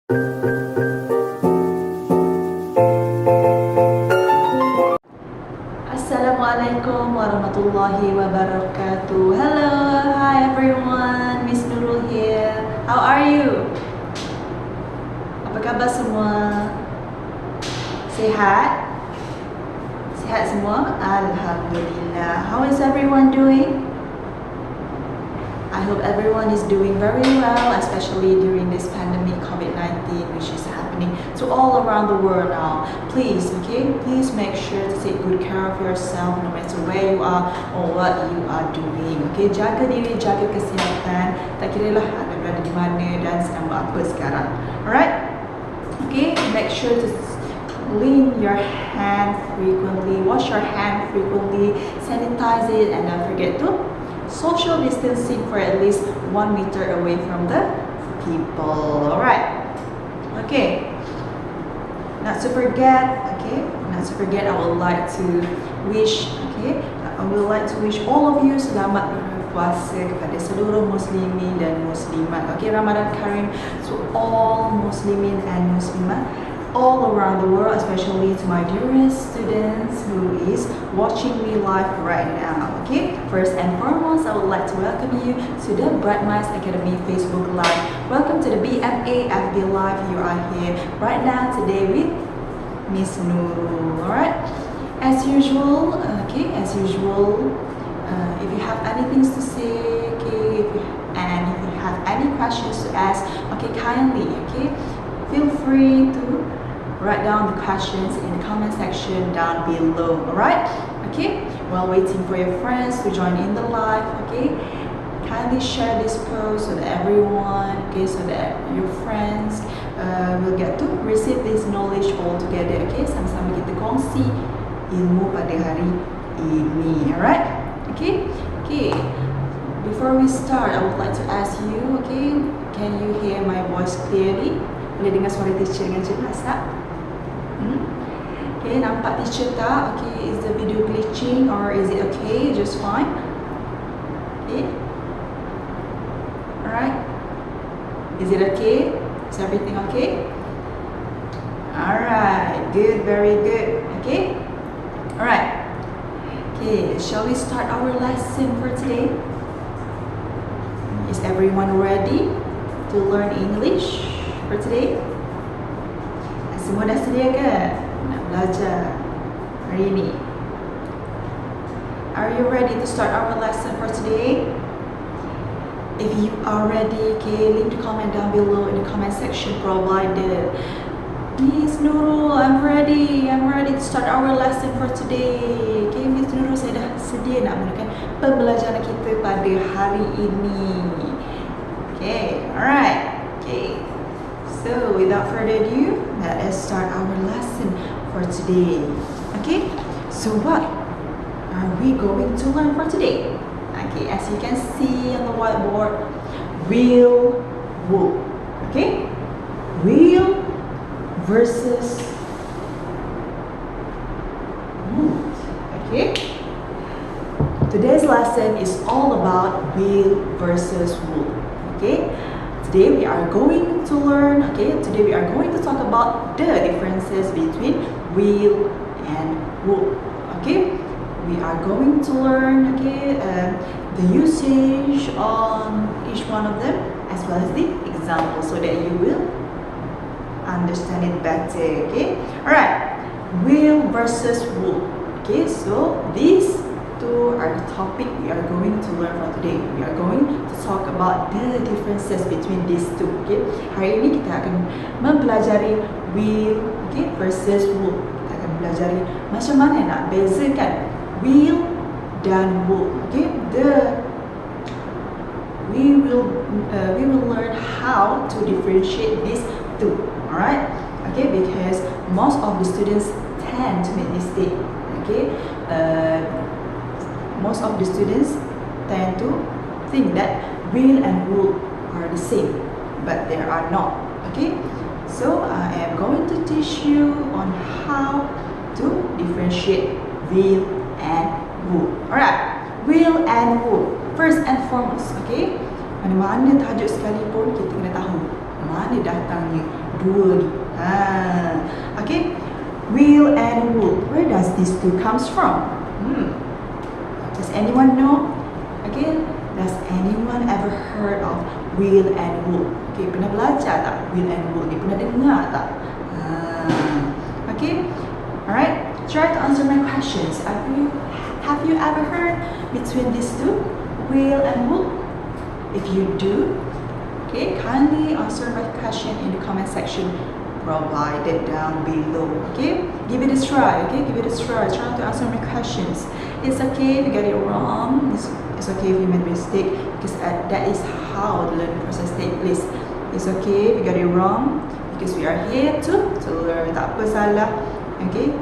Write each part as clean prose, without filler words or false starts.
Assalamualaikum warahmatullahi wabarakatuh. Hello, hi everyone. Miss Nurul here. How are you? Apa khabar semua? Sehat? Sehat semua? Alhamdulillah. How is everyone doing? I hope everyone is doing very well, especially during this pandemic COVID-19 which is happening to all around the world now. Please, okay, please make sure to take good care of yourself no matter where you are or what you are doing. Okay, jaga diri, jaga kesihatan. Tak kira lah anda berada di mana dan sedang buat apa sekarang. Alright? Okay, make sure to clean your hand frequently, wash your hand frequently, sanitize it, and don't forget to social distancing for at least 1 meter away from the people. Alright. Okay. Not to forget, I would like to wish, all of you selamat berpuasa kepada seluruh muslimin dan muslimat. Okay, Ramadan Karim to all muslimin and muslimat all around the world, especially to my dearest students who is watching me live right now. Okay, first and foremost, I would like to welcome you to the Bright Minds Academy Facebook Live. Welcome to the BMA FB Live. You are here right now today with Miss Nurul. Alright, as usual, if you have anything to say, if you have any questions to ask, kindly, feel free to write down the questions in the comment section down below. Alright, while waiting for your friends to join in the live, kindly share this post so that everyone, so that your friends will get to receive this knowledge all together. Sama-sama kita kongsi ilmu pada hari ini. Alright, before we start, I would like to ask you, can you hear my voice clearly? Boleh dengar suara teacher dengan jelas tak? Nampak teacher tak? Is the video glitching or is it okay? Just fine? Alright. Is it okay? Is everything okay? Alright. Good. Very good. Alright. Shall we start our lesson for today? Is everyone ready to learn English for today? Semua dah sedia ke nak belajar hari ini? Are you ready to start our lesson for today? If you are ready, leave the comment down below in the comment section provided. Miss Nurul, I'm ready to start our lesson for today. Miss Nurul, saya dah sedia nak mulakan pembelajaran kita pada hari ini. Alright. So without further ado, let us start our lesson for today. So what are we going to learn for today? As you can see on the whiteboard, real wool. Real versus wool. Today's lesson is all about real versus wool. Today we are going to learn, today we are going to talk about the differences between real and wool. We are going to learn the usage on each one of them as well as the example so that you will understand it better. Alright, real versus wool. So these two are the topic we are going to learn for today. We are going to talk about the differences between these two. Hari ini kita akan mempelajari real versus wool. Kita akan pelajari macam mana nak bezakan real dan wool. We will learn how to differentiate these two. Alright, because most of the students tend to make mistake. Most of the students tend to think that real and wool are the same, but they are not. So I am going to teach you on how to differentiate real and wool. Alright, real and wool. First and foremost, mana-mana tajuk sekalipun kita kena tahu mana datangnya kedua. Okay, wheel and wool. Where does these two comes from? Does anyone know? Okay, does anyone ever heard of wheel and wool? Okay, pernah belajar tak wheel and wool ni? Pernah dengar tak? Okay, alright. Try to answer my questions. Have you ever heard between these two, wheel and wool? If you do, okay, kindly answer my question in the comment section provided down below. Okay, give it a try. Okay, give it a try. Try to answer my questions. It's okay if you get it wrong. It's okay if you made a mistake, because that is how the learning process takes place. It's okay if you get it wrong, because we are here to learn. Tak apa salah. Okay,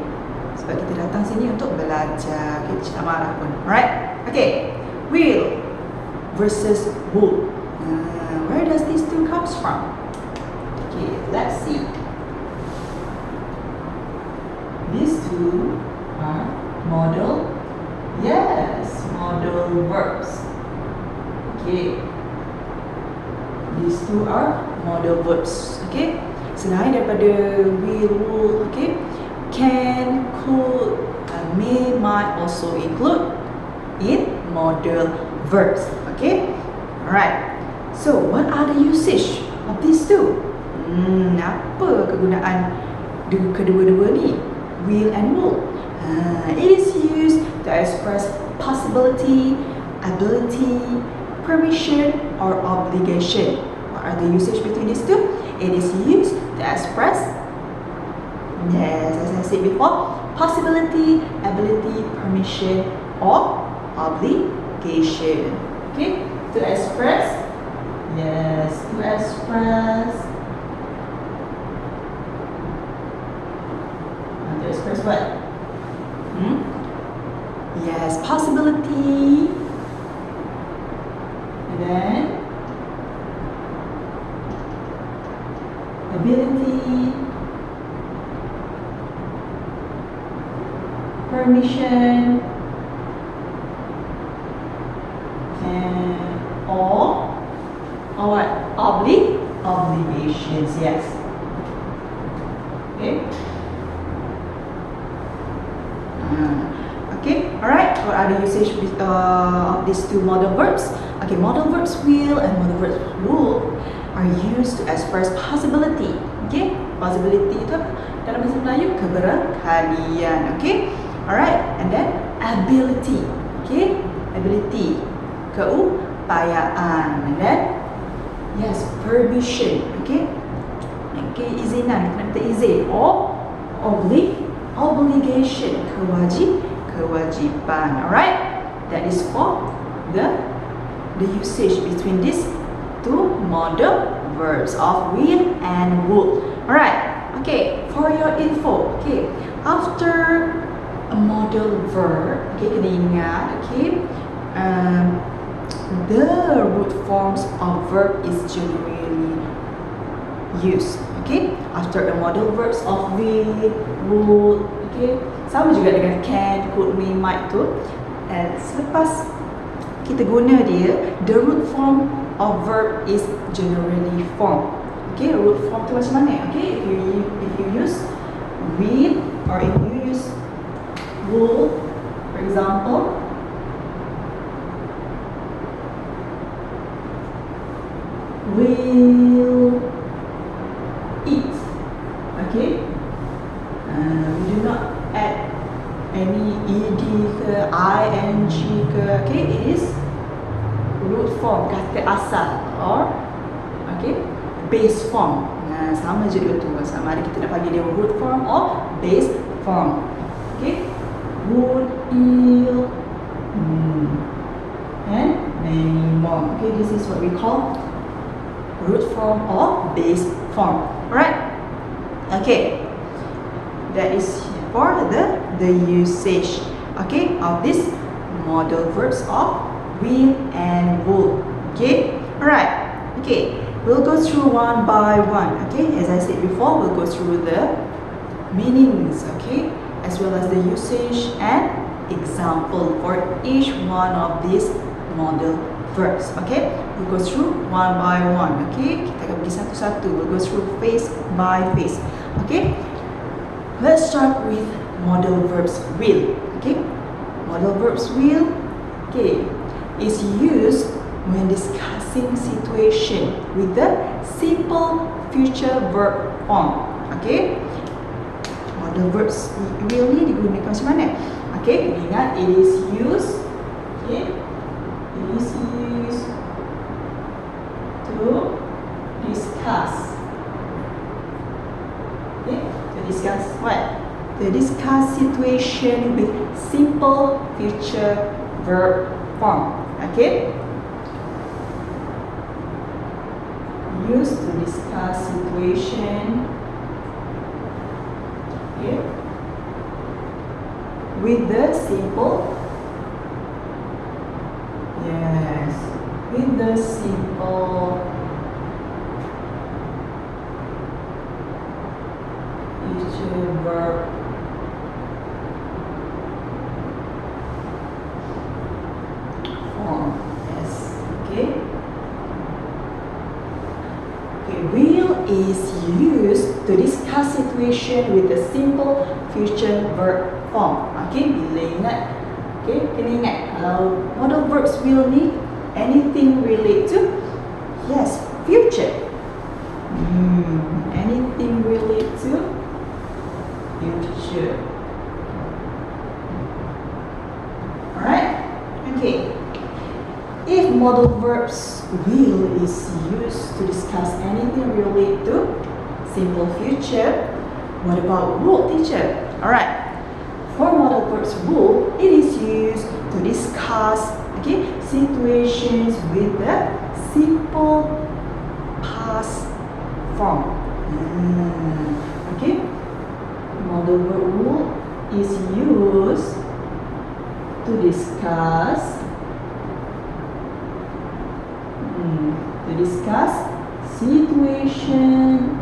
sebab kita datang sini untuk belajar. Okay, kita tak marah pun. Alright. Okay, wheel versus wool. Where does these two comes from? Okay, let's see. These two are modal. Yes, modal verbs. Okay, these two are modal verbs. Okay, selain daripada will, wool, okay, can, could, may, might also include in modal verbs. Okay, alright. So, what are the usage of these two? Apa kegunaan kedua-dua ni? Will and wool. It is used to express possibility, ability, permission, or obligation. What are the usage between these two? It is used to express, yes, as I said before, possibility, ability, permission, or obligation. Okay, to express, yes, to express. To express what? Yes, possibility. And then ability, permission, and or what? Obligations. Yes. Okay. Okay, alright. What are the usage of these two modal verbs? Okay, modal verbs will and modal verbs would are used to express possibility. Okay, possibility itu dalam bahasa Melayu keberkalian. Okay, alright. And then ability. Okay, ability, keupayaan. And then yes, permission. Okay, izinan, kita minta izin. Or obligation, kewajiban. Alright, that is for the usage between these two modal verbs of will and would. Alright, okay, for your info, okay, after a modal verb, okay, kena ingat, okay, the root forms of verb is generally used. Okay, after the modal verbs of will, would, okay, sama juga dengan can, could, may, might tu. And selepas kita guna dia, the root form of verb is generally formed. Okay, root form tu macam mana? Okay, if you use will or if you use would, for example, will eat. Okay, we do not add any ed ke ing ke. Okay, it is root form, kata asal, or okay, base form. Sama je dua tu, sama ada kita nak panggil dia root form or base form. Okay, would, ill, and many more. Okay, this is what we call root form or base form. Alright, okay, that is for the usage, okay, of this modal verbs of will and would. Okay, alright, okay, we'll go through one by one. Okay, as I said before, we'll go through the meanings, okay, as well as the usage and example for each one of these modal verbs. Okay, we'll go through one by one. Okay, kita akan pergi satu-satu. We'll go through phase by phase. Okay, let's start with modal verbs will. Okay, modal verbs will, okay, is used when discussing situation with the simple future verb form. Okay, modal verbs will ni digunakan macam mana? Okay, ingat it is used. Okay, it is used to discuss. Okay, to discuss what? To discuss situation with simple future verb form. Okay, used to discuss situation, okay, with the simple, yes, with the simple future verb form. Yes, okay. Okay, will is used to discuss situation with the simple future verb form. Okay, bila ingat, okay, kena ingat kalau modal verbs will ni anything relate to, yes, future. Anything relate to future. Alright, okay. If modal verbs will is used to discuss anything related to simple future, what about would, teacher? Alright, for modal verbs would, it is used to discuss, okay, situations with the simple past form. Okay, modal verb would is used to discuss situation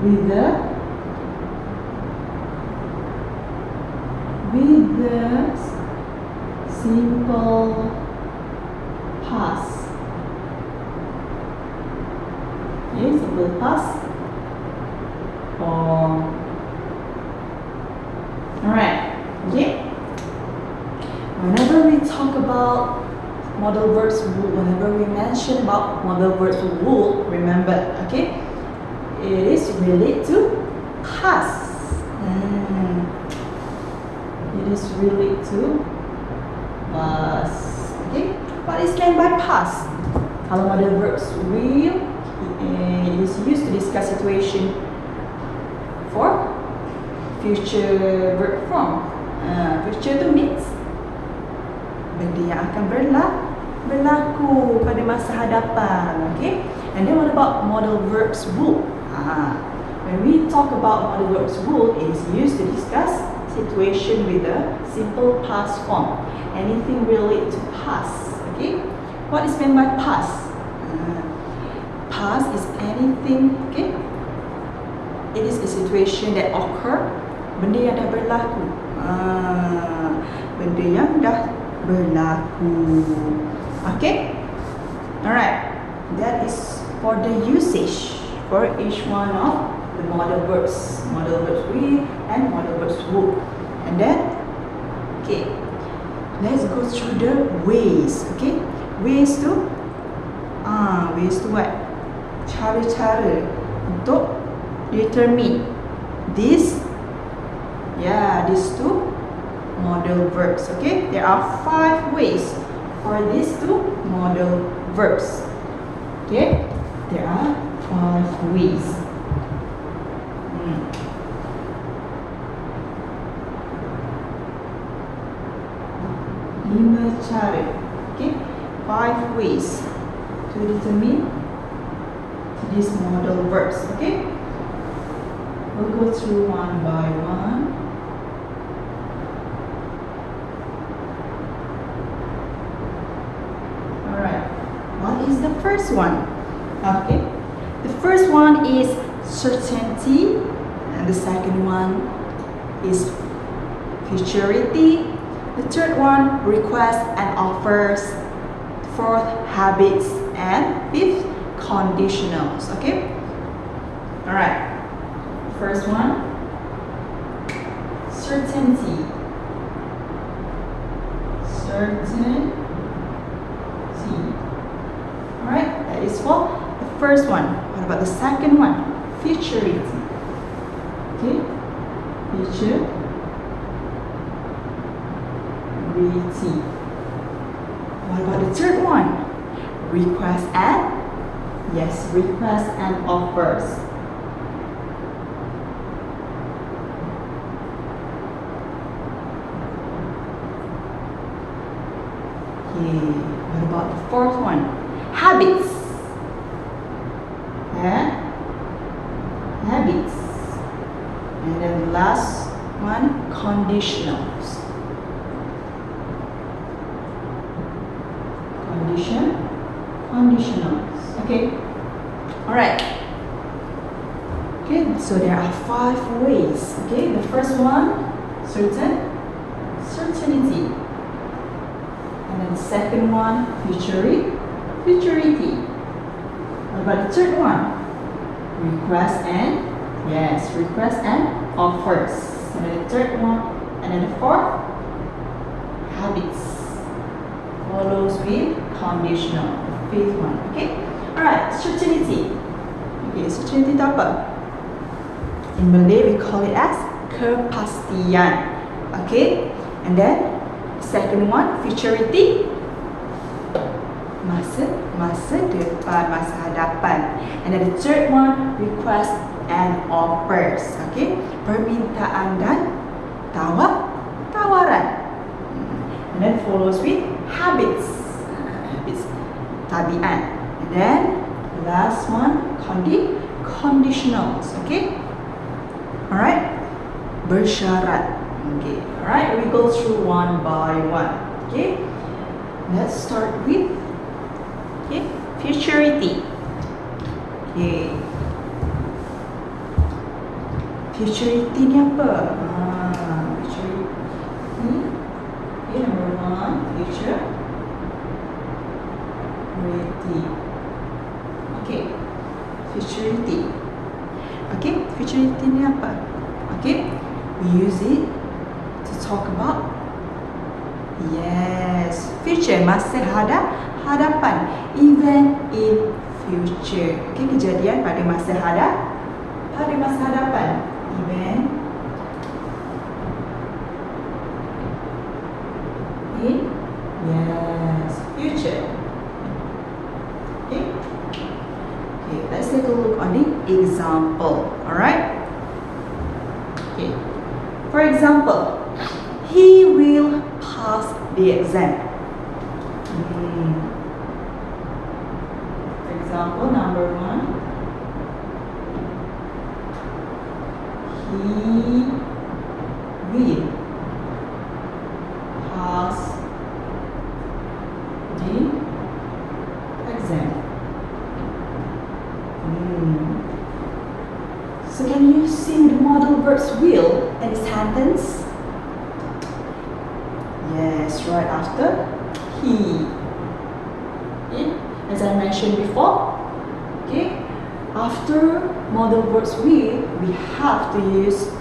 with the simple past. Okay, simple past form. Alright, okay. Whenever we talk about modal verbs would, whenever we mention about modal verbs would, remember, okay, it is related to past. It is related to past. Okay, what is meant by past? Kalau modal verbs will, it is used to discuss situation for future verb form. Future tu means benda yang akan berlaku pada masa hadapan. Okay, and then what about modal verbs would? When we talk about modal verbs would, it is used to discuss situation with a simple past form. Anything related to past. Okay, what is meant by past? Past is anything, okay, it is a situation that occur, benda yang dah berlaku. Benda yang dah berlaku. Okay, alright, that is for the usage for each one of the modal verbs will and modal verbs would. And then, okay, let's go through the ways. Okay, ways to what? Cara-cara untuk determine these two modal verbs. Okay, there are 5 ways for these two modal verbs. Okay, there are 5 ways. 5 cara. Okay, 5 ways to determine these modal verbs. Okay, we'll go through one by one. Alright, what is the first one? Okay, the first one is certainty, and the second one is futurity, The third one, request and offers. Fourth, habits. And fifth, conditionals. Okay? Alright. First one, certainty. Certainty. Alright, that is for the first one. What about the second one? Futurity. Okay? Futurity. What about the third one? Request and? Yes, request and offers. Okay, what about the fourth one? Habits. Habits. And then the last one, conditionals. Conditionals. Okay. Alright. Okay, so there are 5 ways. Okay, the first one, certainty. And then the second one, futurity. What about the third one? Request and offers. And then the third one, and then the fourth, habits. Follows with conditional. The fifth one. Okay. Alright, certainty. Okay, certainty itu apa? In Malay we call it as kepastian. Okay. And then second one, futurity. Masa depan, masa hadapan. And then the third one, request and offers. Okay. Permintaan dan tawaran. And then follows with habits. Tabiat. And then last one, conditionals. Okay. Alright. Bersyarat. Okay. Alright, we go through one by one. Okay. Let's start with futurity. Okay. Futurity ni apa? Futurity. Okay, number one, futurity. Okay. Futurity. Okay, futurity ni apa? Okay, we use it to talk about future, masa hadapan, event in future. Okay, kejadian pada masa hadapan, event in future. Okay, let's take a look on the example. Alright. Okay, for example, he will pass the exam. For example, number one, he will pass the exam. So can you see the modal verbs will in the sentence? Yes, right after he. Okay? As I mentioned before, okay, after modal verbs will, we have to use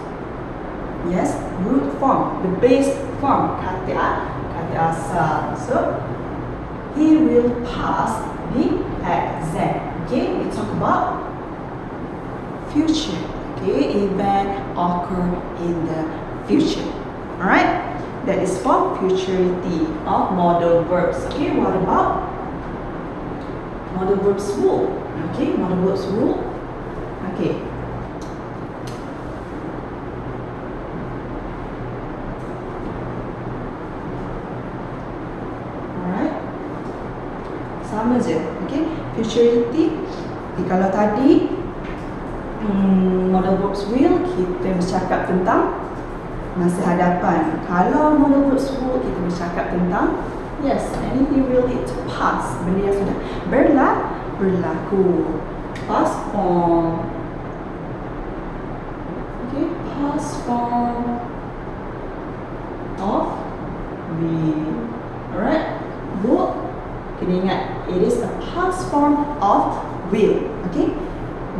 root form, the base form, kata asal. So he will pass the exam. Okay, we talk about future. Okay, event occur in the future. Alright, that is for futurity of modal verbs. Okay, what about modal verbs rule? Okay, modal verbs rule. Okay. Alright, sama je. Okay, futurity. Kalau tadi modal verbs will, kita bercakap tentang masa hadapan. Kalau modal verbs will, kita bercakap tentang anything related to past, benda yang sudah berlaku. Past form. Okay, past form of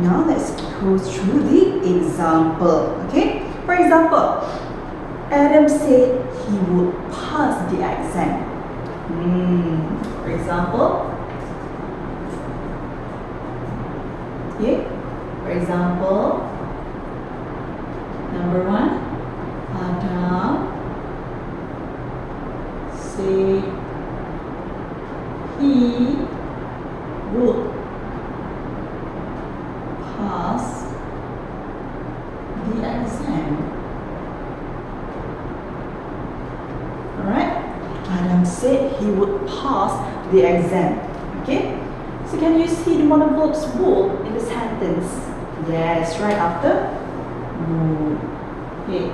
Now let's go through the example. Okay. For example, Adam said he would pass the exam. For example, okay. For example, number 1, Adam said he would pass the exam. Alright? Adam said he would pass the exam. Okay? So can you see the modal verbs would in the sentence? Yes, right after would. Okay.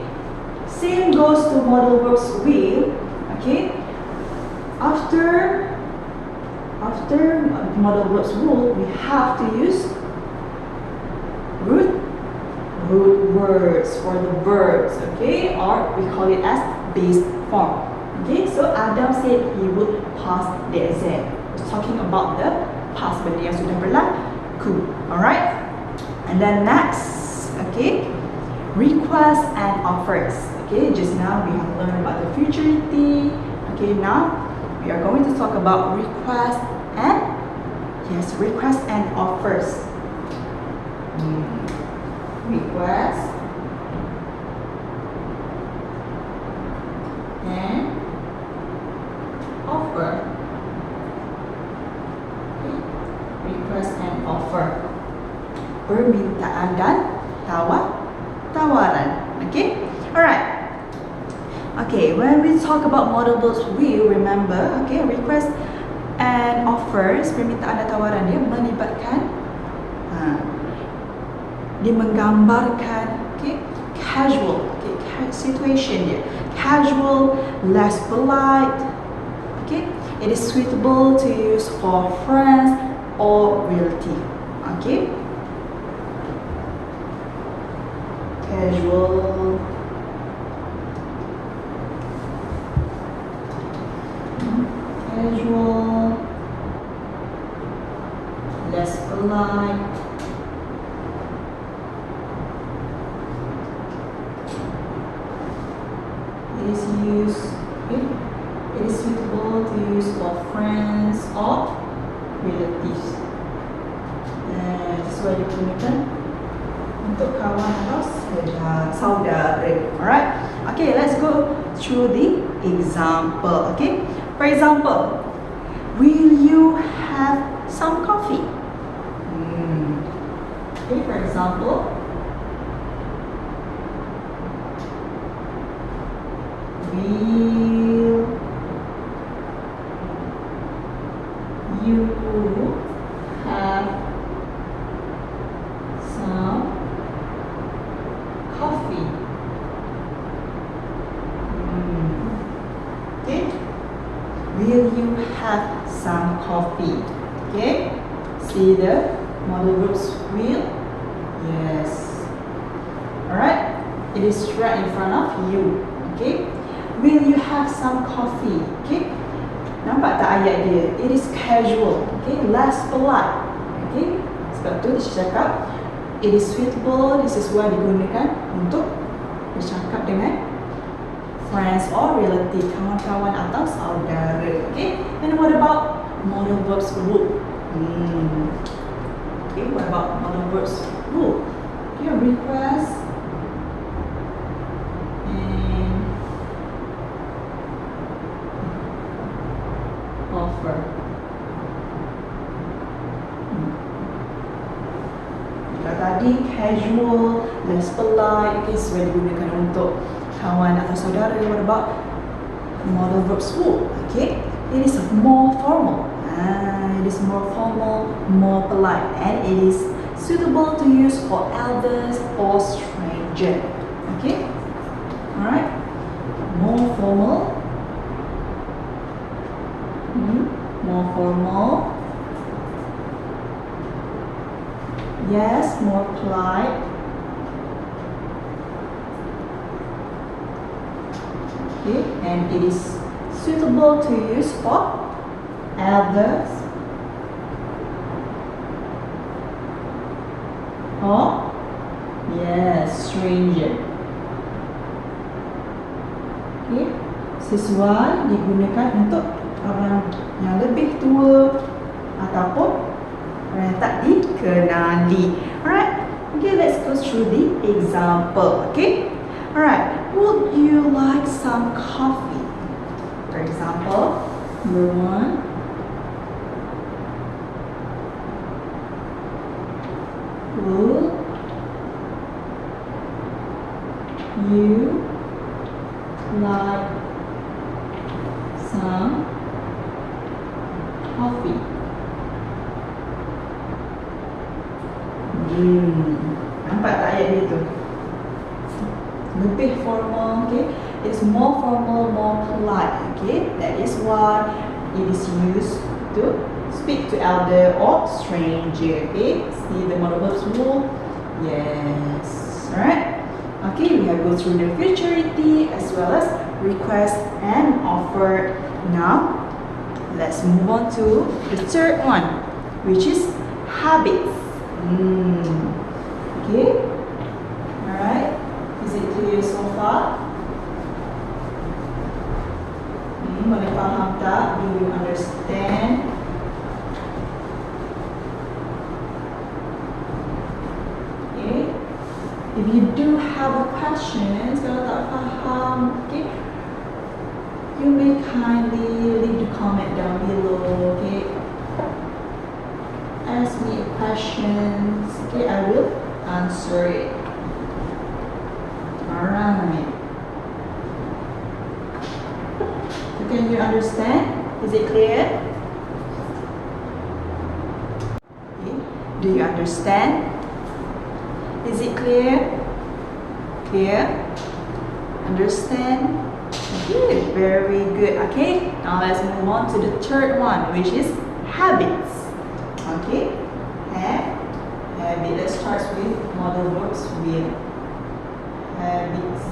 Same goes to modal verbs will. Okay? After modal verbs would, we have to use root words for the verbs, okay, or we call it as base form. Okay, so Adam said he would pass the exam. We're talking about the past benda yang sudah berlaku. Alright, and then next, okay, requests and offers. Okay, just now we have learned about the futurity. Okay, now we are going to talk about requests and offers. Request and offer. Okay. Request and offer. Permintaan dan tawaran. Okay. Alright. Okay. When we talk about modal verbs, we remember. Okay. Request and offers. Permintaan dan tawaran dia melibatkan. Dia menggambarkan, okay, casual, okay, situation dia, casual, less polite, okay. It is suitable to use for friends or relative, okay. Casual, less polite. It is suitable to use for friends or relatives. Sesuai digunakan untuk kawan atau saudara. Alright. Okay, let's go through the example. Okay. For example, will you have some coffee? Okay. For example, will you have some coffee? Okay. Will you have some coffee? Okay. See the modal verbs will. Yes. Alright. It is right in front of you. Okay. Will you have some coffee? Okay. Nampak tak ayat dia? It is casual. Okay. Less polite. Okay. Sebab tu dia cakap it is suitable, this is why digunakan untuk bercakap dengan friends or relative, kawan-kawan atau saudara. Okay. And what about modal verbs would? Okay. What about modal verbs would? Okay. Request and offer. Jika tadi casual, less polite, okay, sesuai digunakan untuk kawan atau saudara. What about modal verbs would? Okay, it is more formal. It is more formal, more polite, and it is suitable to use for elders or stranger. Okay, alright, more formal. More formal. Yes, more polite. Okay, and it is suitable to use for elders or yes, stranger. Okay, sesuai digunakan untuk orang yang lebih tua ataupun orang yang tak dikenali. Alright, okay, let's go through the example. Okay, alright, would you like some coffee? For example, number 1. Would you like some coffee? Nampak tak ayat dia tu? Lebih formal, okay? It's more formal, more polite, okay? That is why it is used to speak to elder or stranger, okay? See the modal verbs rule? Yes. Alright? Okay, we have go through the futurity as well as request and offer. Now, let's move on to the third one, which is habits. Okay? Alright? Is it clear so far? Boleh faham tak? Do you understand? Okay? If you do have a question, kalau tak faham, okay, you may kindly leave the comment down below, okay? Ask me a question, okay, I will answer it. Alright. So can you understand? Is it clear? Okay. Do you understand? Is it clear? Clear? Understand? Good, very good. Okay, now let's move on to the third one, which is habits. Okay, habit. Let's start with modal verbs with habits.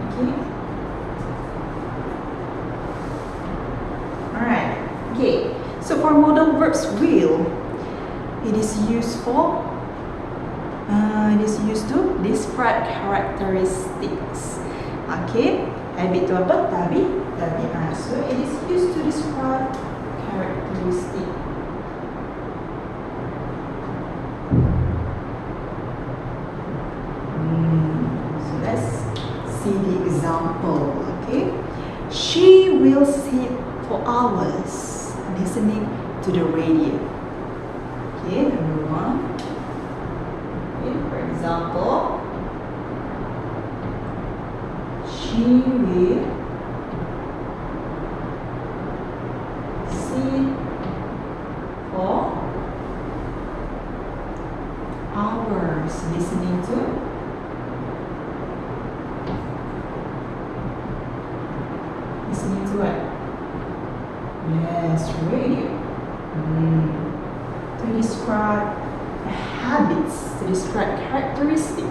Okay. Alright. Okay. So for modal verbs will, it is used to describe characteristics. Okay. Habit tu apa? Tabiat. So it is used to describe characteristic. So let's see the example. Okay. She will sit for hours listening to the radio. Okay, number 1. Okay, for example, she will sit for hours listening to what? Yes, radio. To describe habits, to describe characteristics.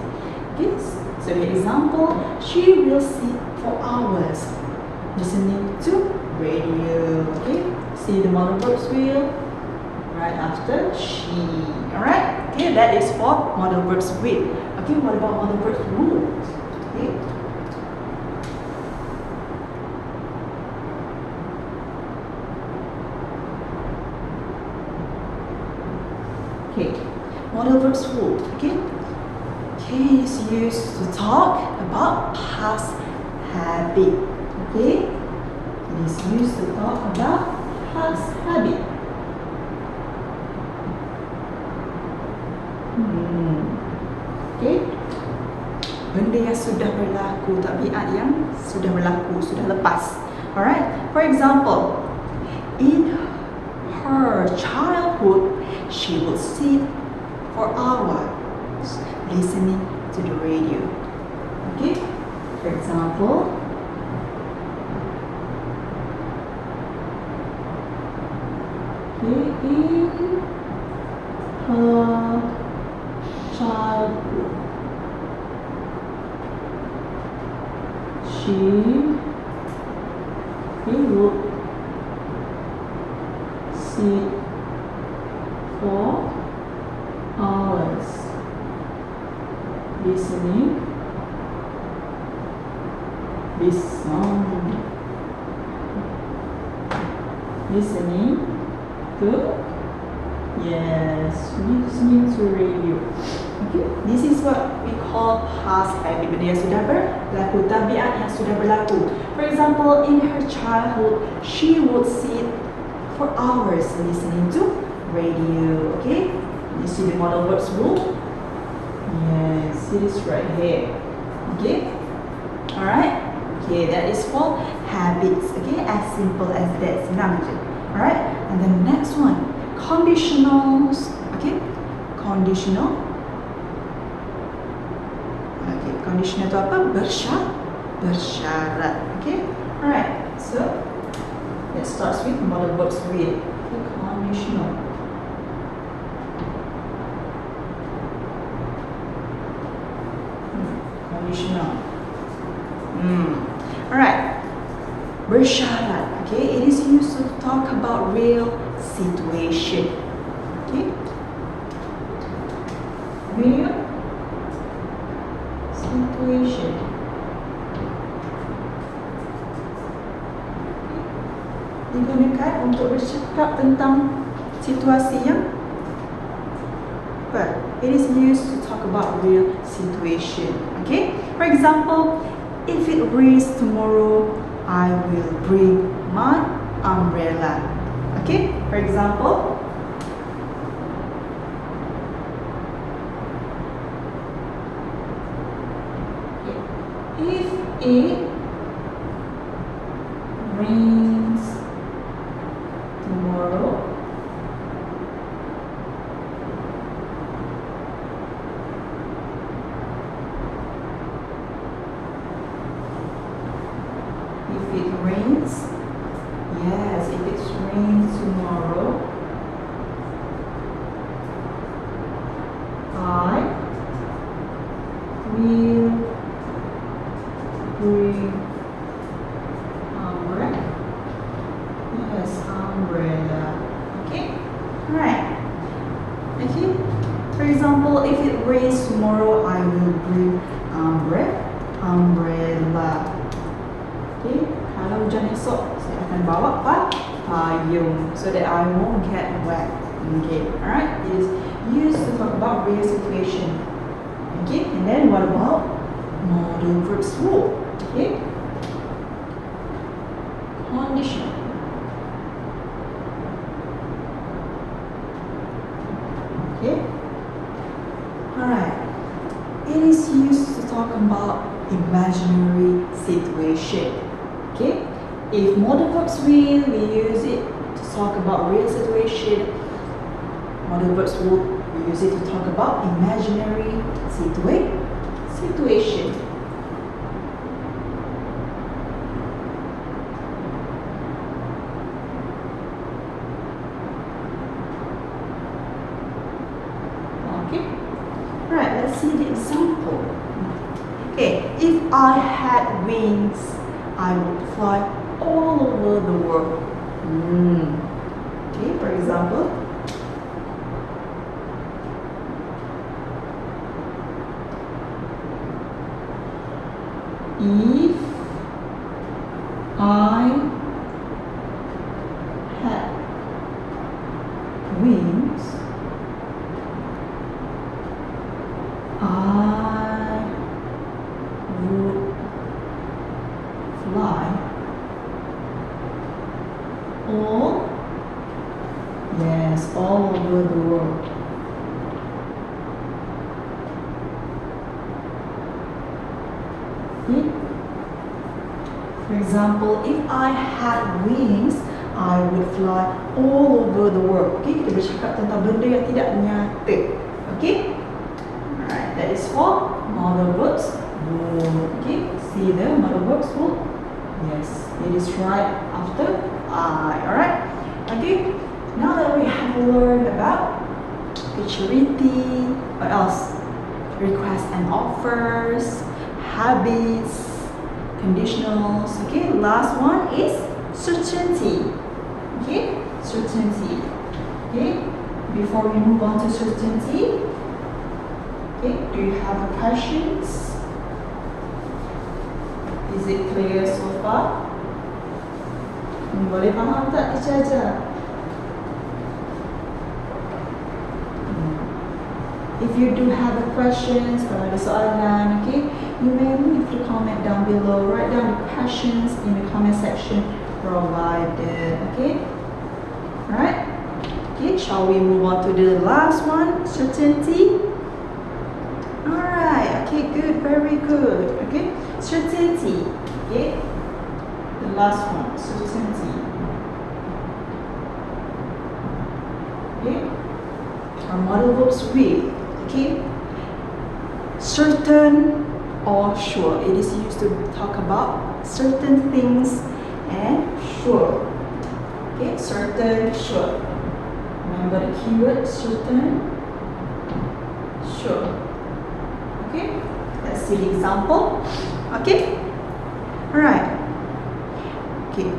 Okay, so the example, she will sit for hours listening to radio. Okay, see the modal verbs will right after she. Alright, okay, that is for modal verbs will. Okay, what about modal verbs rules? Okay. Okay, modal verbs rule. Okay, is used to talk about past habit. Okay, it is used to talk about past habit. Okay, benda yang sudah berlaku, tabiat yang sudah berlaku, sudah lepas. Alright, for example, in her childhood, she would sit for hours listening to the radio. Okay, for example, in her childhood, she would sit for listening, listening to, yes, listening to radio. Okay, this is what we call past habit, benda yang sudah berlaku, tabiat yang sudah berlaku. For example, in her childhood, she would sit for hours listening to radio. Okay, you see the model verbs rule? Yes, it is right here. Okay, alright. Okay, that is called habits. Okay, as simple as that. Senang je. Alright, and then the next one, conditionals. Okay, conditional. Okay, conditional itu apa? Bersyarat. Okay, alright. So let's start with model verbs with the conditional. Conditional. Alright. Bersyarat. Okay, it is used to talk about real situation. Okay. Real situation. Digunakan untuk bercakap tentang situasi yang apa? It is used to talk about real situation. Okay. For example, if it rains tomorrow, I will bring my umbrella. Okay. For example, if it rains tomorrow, if it rains, yes, if it rains tomorrow, I will bring umbrella. Yes, umbrella. Okay, alright. Okay, for example, if it rains tomorrow, I will bring umbrella. Okay, kalau hujan esok, saya akan bawa payung so that I won't get wet. Okay, alright. It is used to talk about real situation. Okay, and then what about modal verbs rule? Okay, condition. Okay, alright. It is used to talk about imaginary situation. Okay, if modal verbs will, we use it to talk about real situation. Modal verbs will, we use it to talk about imaginary situation. Okay, alright, let's see the example. Okay, if I had wings, I would fly all over the world. Okay, for example, if I had wings, I would fly all over the world. Okay? For example, if I had wings, I would fly all over the world. Okay, kita bercakap tentang benda yang tidak nyata. Okay? Alright, that is for modal verbs. Okay, see the modal verbs rule? Yes, it is right after I. Alright? Okay, now that we have learned about futurity, what else? Requests and offers, habits, conditionals. Okay, last one is certainty. Okay, certainty. Okay, before we move on to certainty, Okay, do you have questions? Is it clear so far? Boleh faham tak teacher ajar? If you do have questions, kalau ada soalan, okay, you may leave the comment down below. Write down the questions in the comment section provided. Okay, alright. Okay, shall we move on to the last one, certainty? Alright. Okay, good, very good. Okay, certainty. Okay, the last one, certainty. Okay, our model verbs with. Okay, certain or sure. It is used to talk about certain things and sure. Okay, certain, sure. Remember the keyword certain, sure. Okay, let's see the example. Okay, alright. Okay,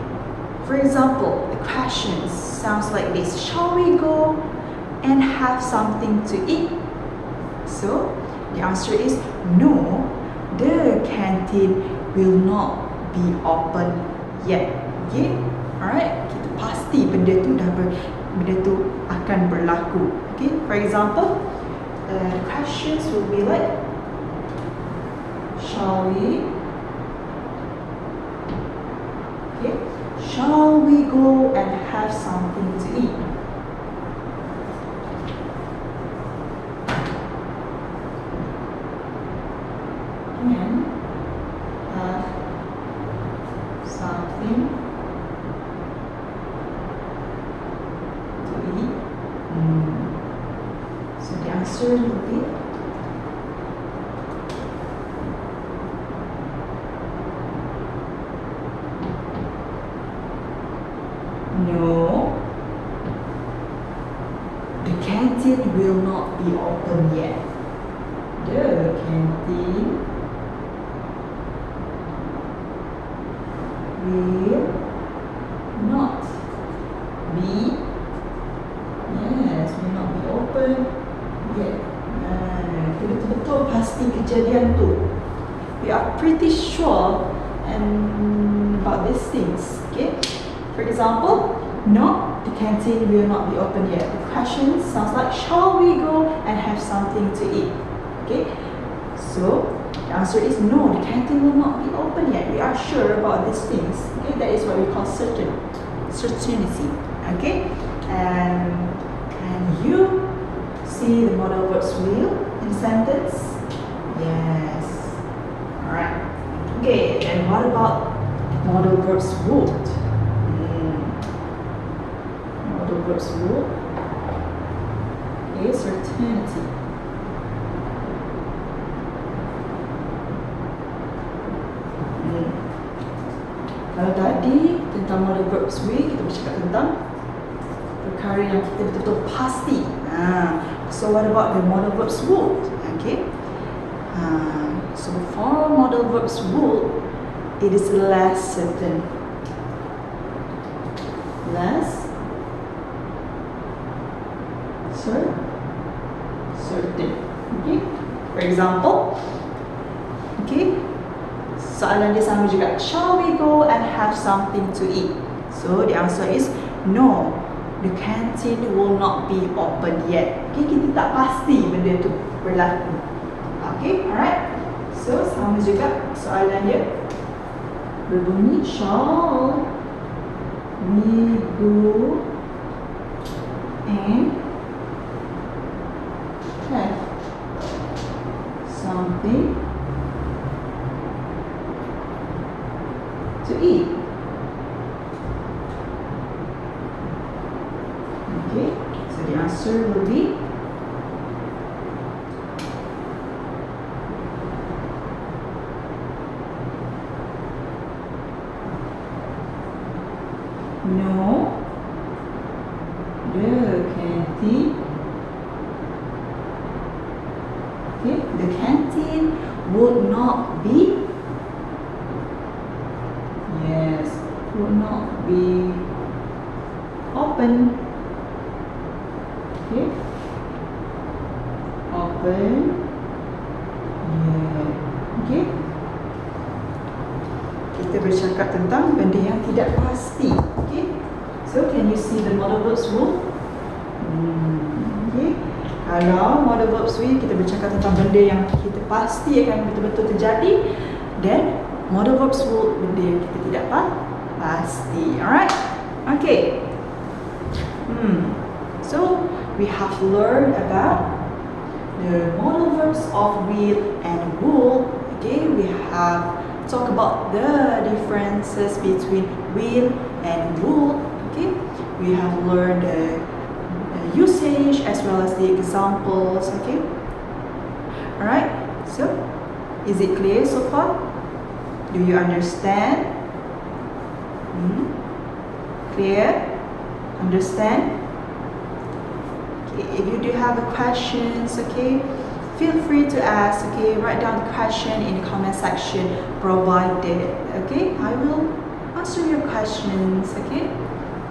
for example, the questions sounds like this. Shall we go and have something to eat? So, the answer is no, the canteen will not be open yet. Okay? Alright, kita pasti benda tu akan berlaku. Okay? For example, the questions will be like, shall we? Okay? Shall we go and have something to eat? And have something to eat. So the answer will be no, the canteen will not be open yet. The canteen will not be, yes, will not be open yet. Kita betul-betul pasti kejadian tu. We are pretty sure about these things. Okay. For example, no, the canteen will not be open yet. The question sounds like, shall we go and have something to eat? Okay. So the answer is no, the canteen will not be open yet. We are sure about these things. Okay, that is what we call certainty. Okay, and you see the modal verbs will in sentence? Yes. Alright. Okay, and what about modal verbs would? Modal verbs would. Okay, certainty. Kalau tadi tentang modal verbs we, kita bercakap tentang perkara yang kita betul-betul pasti. So what about the modal verbs would? Okay. So for modal verbs would, it is less certain. Less certain. Okay. For example, okay. Soalan dia sama juga. Shall we go and have something to eat? So the answer is no, the canteen will not be open yet. Okay, kita tak pasti benda tu berlaku. Okay, alright. So sama juga soalan dia berbunyi, shall we go and have something to eat? Okay, so the answer will be no, the canteen. Okay, the canteen would not be. Yes, would not be open. Okay, open Okay. Kita bercakap tentang benda yang tidak pasti. Okay. So can you see the modal verbs rule? Okay. Kalau modal verbs rule kita bercakap tentang benda yang kita pasti akan betul-betul terjadi, then modal verbs rule benda yang kita tidak pasti. Alright. Okay. So we have learned about the modal verbs of will and would. Okay, we have talked about the differences between will and would. Okay, we have learned the usage as well as the examples. Okay, alright, so is it clear so far? Do you understand? Clear? Understand? If you do have questions, okay, feel free to ask, okay, write down the question in the comment section provided, okay, I will answer your questions, okay,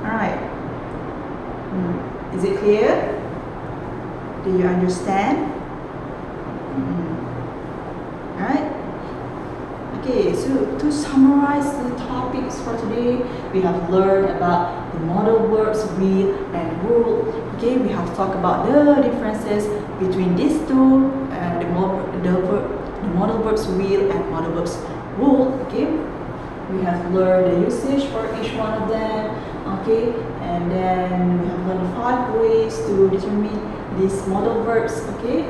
alright, is it clear? Do you understand? Alright, okay, so to summarize the topics for today, we have learned about the modal verbs will and would. Okay, we have talked about the differences between these two, the modal verbs will and modal verbs would. Okay, we have learned the usage for each one of them. Okay, and then we have learned 5 ways to determine these modal verbs. Okay,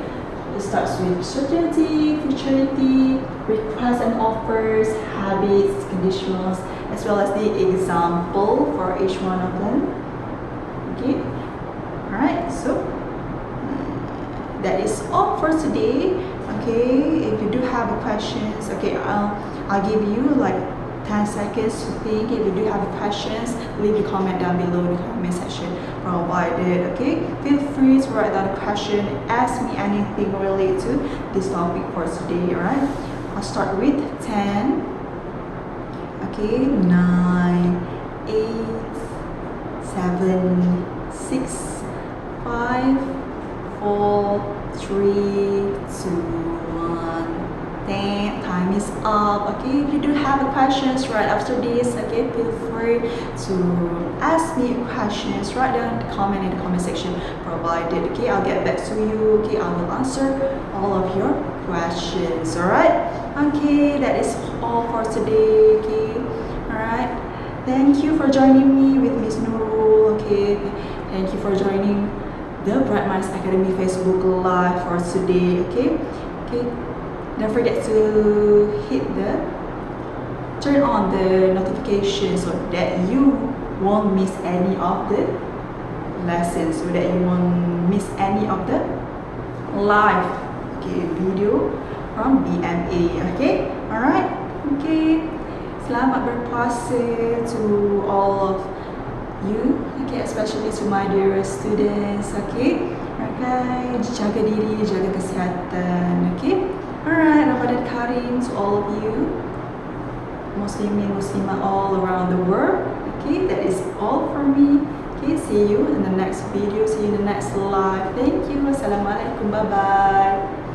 it starts with certainty, futurity, requests and offers, habits, conditionals, as well as the example for each one of them. Okay. Alright, so that is all for today. Okay, if you do have questions, okay, I'll give you like 10 seconds to think. If you do have questions, leave the comment down below in the comment section provided. Okay, feel free to write down a question, ask me anything related to this topic for today. Alright, I'll start with 10. Okay, 9, 8, 7, 6, 5, 4, 3, 2, 1. Then time is up. Okay, if you do have questions right after this, okay, feel free to ask me questions. Write down the comment in the comment section provided. Okay, I'll get back to you. Okay, I will answer all of your questions. Alright. Okay, that is all for today. Okay, alright. Thank you for joining me with Miss Nurul. Okay, thank you for joining the Bright Minds Academy Facebook Live for today. Okay, don't forget to turn on the notification so that you won't miss any of the lessons, so that you won't miss any of the live video from BMA. Okay, alright. Okay, selamat berpuasa to all of you, okay, especially to my dearest students. Okay, jaga diri, jaga kesihatan. Okay, alright, Ramadan Kareem to all of you, Muslimin, Muslimah all around the world. Okay, that is all from me. Okay, see you in the next video, see you in the next live. Thank you. Assalamualaikum. Bye bye.